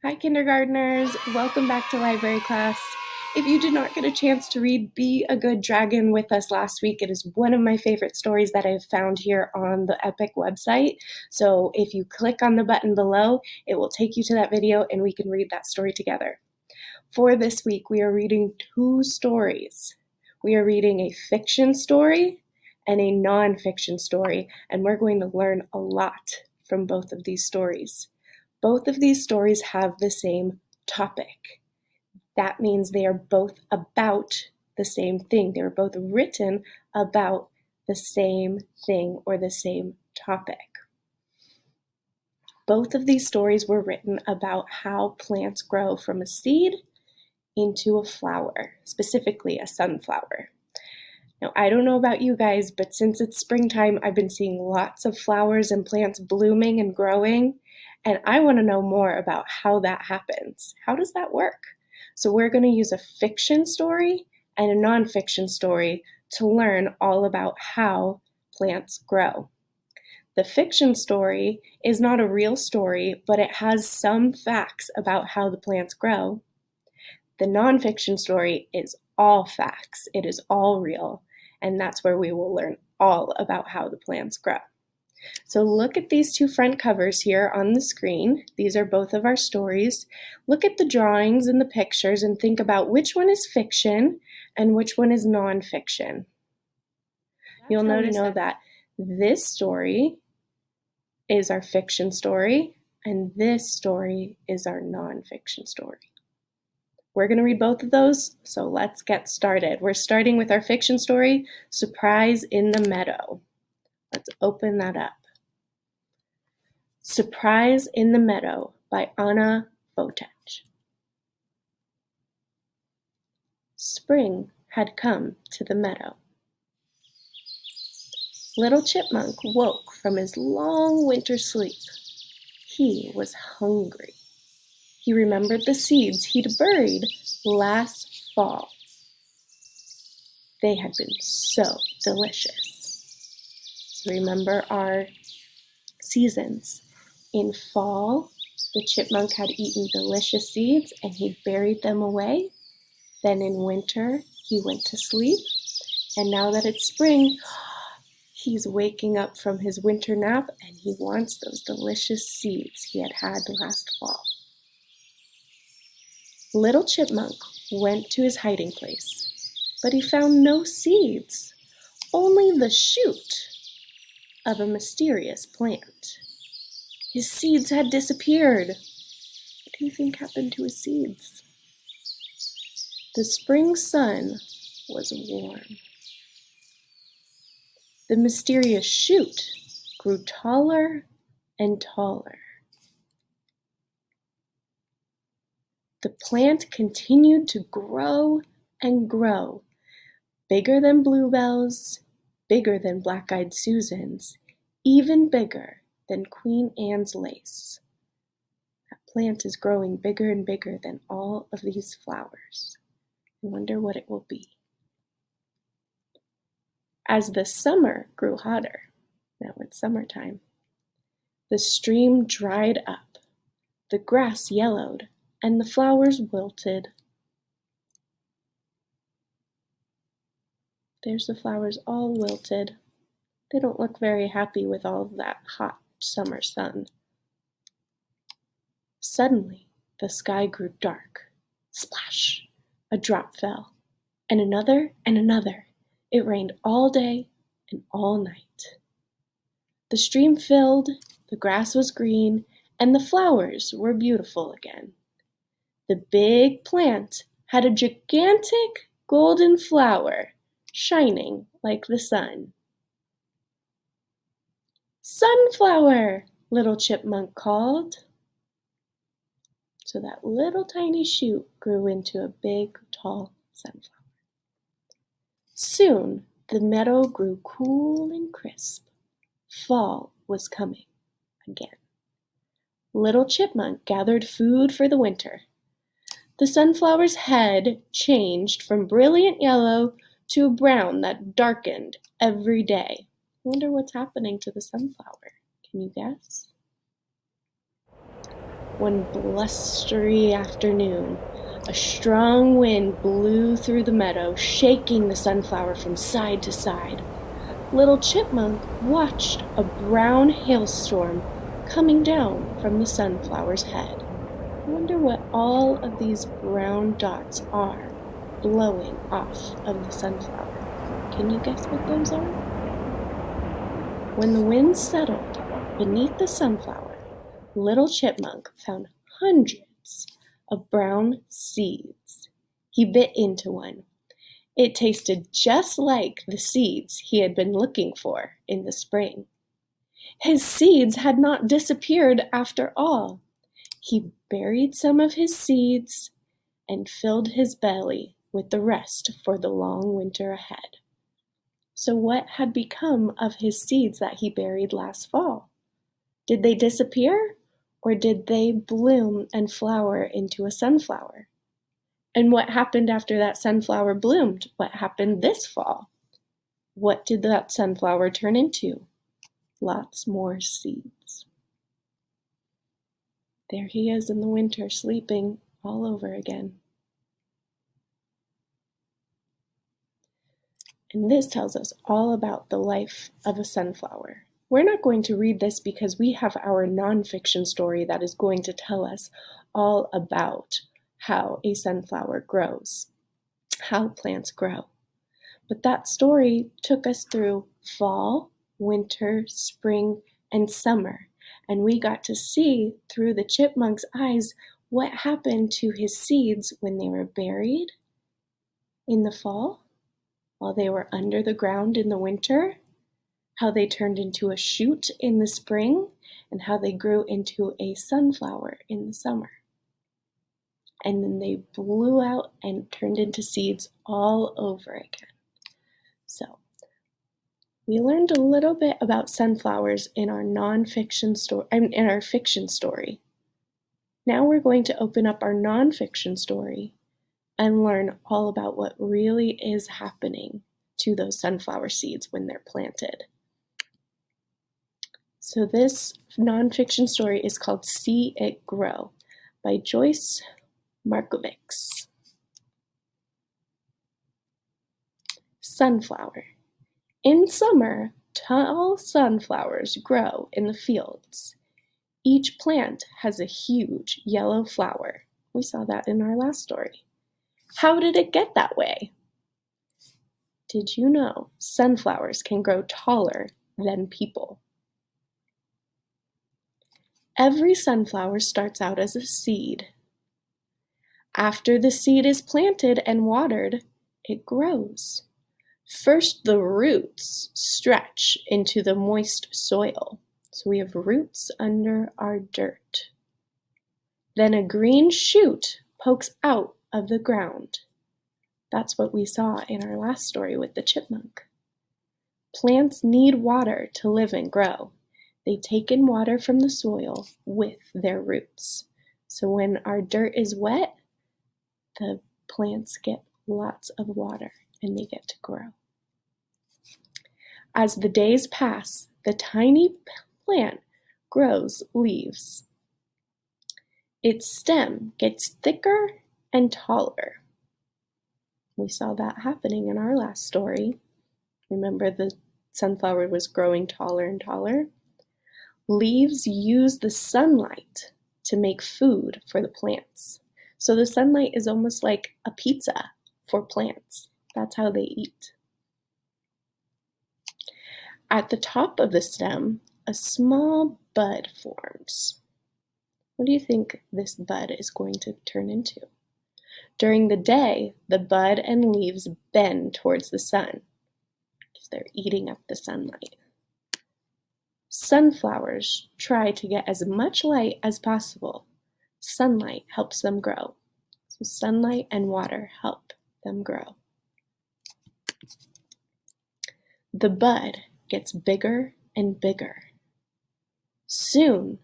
Hi, kindergartners. Welcome back to library class. If you did not get a chance to read Be a Good Dragon with us last week, it is one of my favorite stories that I've found here on the Epic website. So if you click on the button below, it will take you to that video and we can read that story together. For this week, we are reading two stories. We are reading a fiction story and a nonfiction story, and we're going to learn a lot from both of these stories. Both of these stories have the same topic. That means they are both about the same thing. They were both written about the same thing or the same topic. Both of these stories were written about how plants grow from a seed into a flower, specifically a sunflower. Now, I don't know about you guys, but since it's springtime, I've been seeing lots of flowers and plants blooming and growing, and I want to know more about how that happens. How does that work? So we're going to use a fiction story and a nonfiction story to learn all about how plants grow. The fiction story is not a real story, but it has some facts about how the plants grow. The nonfiction story is all facts. It is all real, and that's where we will learn all about how the plants grow. So look at these two front covers here on the screen. These are both of our stories. Look at the drawings and the pictures and think about which one is fiction and which one is nonfiction. You'll notice that this story is our fiction story and this story is our nonfiction story. We're going to read both of those, so let's get started. We're starting with our fiction story, Surprise in the Meadow. Let's open that up. Surprise in the Meadow by Anna Botec. Spring had come to the meadow. Little Chipmunk woke from his long winter sleep. He was hungry. He remembered the seeds he'd buried last fall. They had been so delicious. So remember our seasons. In fall, the chipmunk had eaten delicious seeds and he buried them away. Then in winter, he went to sleep. And now that it's spring, he's waking up from his winter nap and he wants those delicious seeds he had last fall. Little Chipmunk went to his hiding place, but he found no seeds, only the shoot of a mysterious plant. His seeds had disappeared. What do you think happened to his seeds? The spring sun was warm. The mysterious shoot grew taller and taller. The plant continued to grow and grow, bigger than bluebells, bigger than black-eyed Susans, even bigger than Queen Anne's lace. That plant is growing bigger and bigger than all of these flowers. I wonder what it will be. As the summer grew hotter, now it's summertime, the stream dried up, the grass yellowed, and the flowers wilted. There's the flowers all wilted. They don't look very happy with all of that hot summer sun. Suddenly, the sky grew dark. Splash! A drop fell, and another and another. It rained all day and all night. The stream filled, the grass was green, and the flowers were beautiful again. The big plant had a gigantic golden flower shining like the sun. Sunflower, Little Chipmunk called. So that little tiny shoot grew into a big, tall sunflower. Soon the meadow grew cool and crisp. Fall was coming again. Little Chipmunk gathered food for the winter. The sunflower's head changed from brilliant yellow to a brown that darkened every day. I wonder what's happening to the sunflower. Can you guess? One blustery afternoon, a strong wind blew through the meadow, shaking the sunflower from side to side. Little Chipmunk watched a brown hailstorm coming down from the sunflower's head. I wonder what all of these brown dots are blowing off of the sunflower. Can you guess what those are? When the wind settled beneath the sunflower, Little Chipmunk found hundreds of brown seeds. He bit into one. It tasted just like the seeds he had been looking for in the spring. His seeds had not disappeared after all. He buried some of his seeds and filled his belly with the rest for the long winter ahead. So what had become of his seeds that he buried last fall? Did they disappear, or did they bloom and flower into a sunflower? And what happened after that sunflower bloomed? What happened this fall? What did that sunflower turn into? Lots more seeds. There he is in the winter, sleeping all over again. And this tells us all about the life of a sunflower. We're not going to read this because we have our nonfiction story that is going to tell us all about how a sunflower grows, how plants grow. But that story took us through fall, winter, spring, and summer, and we got to see through the chipmunk's eyes what happened to his seeds when they were buried in the fall, while they were under the ground in the winter, how they turned into a shoot in the spring, and how they grew into a sunflower in the summer. And then they blew out and turned into seeds all over again. So, we learned a little bit about sunflowers in our nonfiction story, in our fiction story. Now we're going to open up our nonfiction story and learn all about what really is happening to those sunflower seeds when they're planted. So this nonfiction story is called See It Grow by Joyce Markovits. Sunflower. In summer, tall sunflowers grow in the fields. Each plant has a huge yellow flower. We saw that in our last story. How did it get that way? Did you know sunflowers can grow taller than people? Every sunflower starts out as a seed. After the seed is planted and watered, it grows. First, the roots stretch into the moist soil. So we have roots under our dirt. Then a green shoot pokes out of the ground. That's what we saw in our last story with the chipmunk. Plants need water to live and grow. They take in water from the soil with their roots. So when our dirt is wet, the plants get lots of water and they get to grow. As the days pass, the tiny plant grows leaves. Its stem gets thicker and taller. We saw that happening in our last story. Remember, the sunflower was growing taller and taller? Leaves use the sunlight to make food for the plants. So the sunlight is almost like a pizza for plants. That's how they eat. At the top of the stem, a small bud forms. What do you think this bud is going to turn into? During the day, the bud and leaves bend towards the sun because they're eating up the sunlight. Sunflowers try to get as much light as possible. Sunlight helps them grow. So sunlight and water help them grow. The bud gets bigger and bigger. Soon,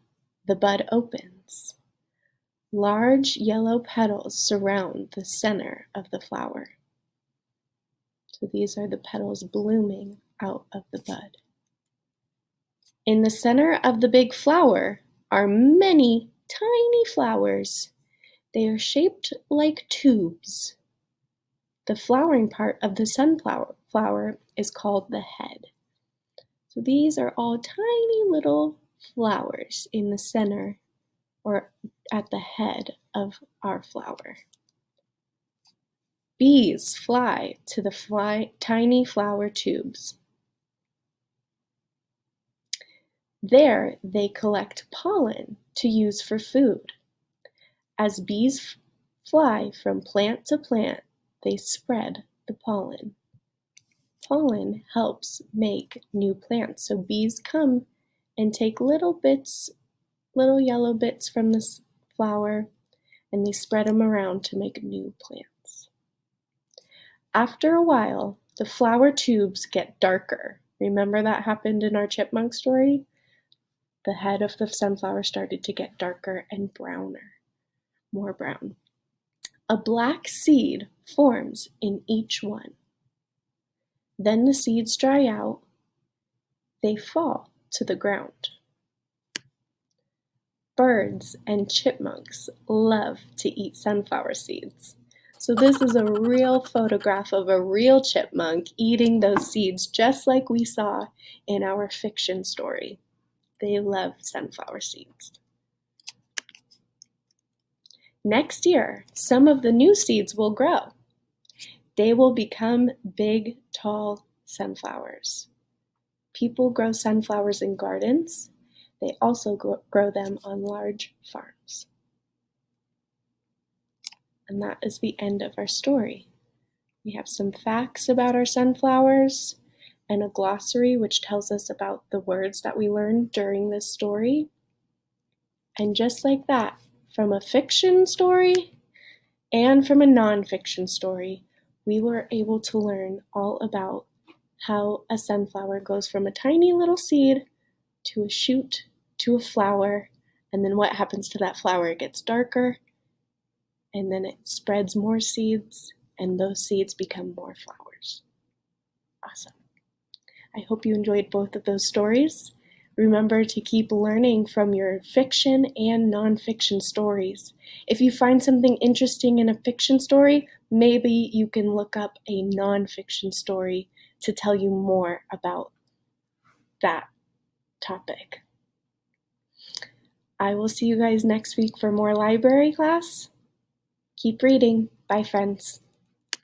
the bud opens. Large yellow petals surround the center of the flower. So these are the petals blooming out of the bud. In the center of the big flower are many tiny flowers. They are shaped like tubes. The flowering part of the sunflower is called the head. So these are all tiny little flowers in the center or at the head of our flower. Bees fly to the tiny flower tubes. There they collect pollen to use for food. As bees fly from plant to plant, they spread the pollen. Pollen helps make new plants, so bees come and take little yellow bits from this flower, and they spread them around to make new plants. After a while, the flower tubes get darker. Remember that happened in our chipmunk story? The head of the sunflower started to get darker and browner, more brown. A black seed forms in each one. Then the seeds dry out. They fall to the ground. Birds and chipmunks love to eat sunflower seeds. So this is a real photograph of a real chipmunk eating those seeds just like we saw in our fiction story. They love sunflower seeds. Next year, some of the new seeds will grow. They will become big, tall sunflowers. People grow sunflowers in gardens. They also grow them on large farms. And that is the end of our story. We have some facts about our sunflowers and a glossary which tells us about the words that we learned during this story. And just like that, from a fiction story and from a nonfiction story, we were able to learn all about how a sunflower goes from a tiny little seed to a shoot to a flower, and then what happens to that flower? It gets darker, and then it spreads more seeds, and those seeds become more flowers. Awesome. I hope you enjoyed both of those stories. Remember to keep learning from your fiction and nonfiction stories. If you find something interesting in a fiction story, maybe you can look up a nonfiction story to tell you more about that topic. I will see you guys next week for more library class. Keep reading. Bye, friends.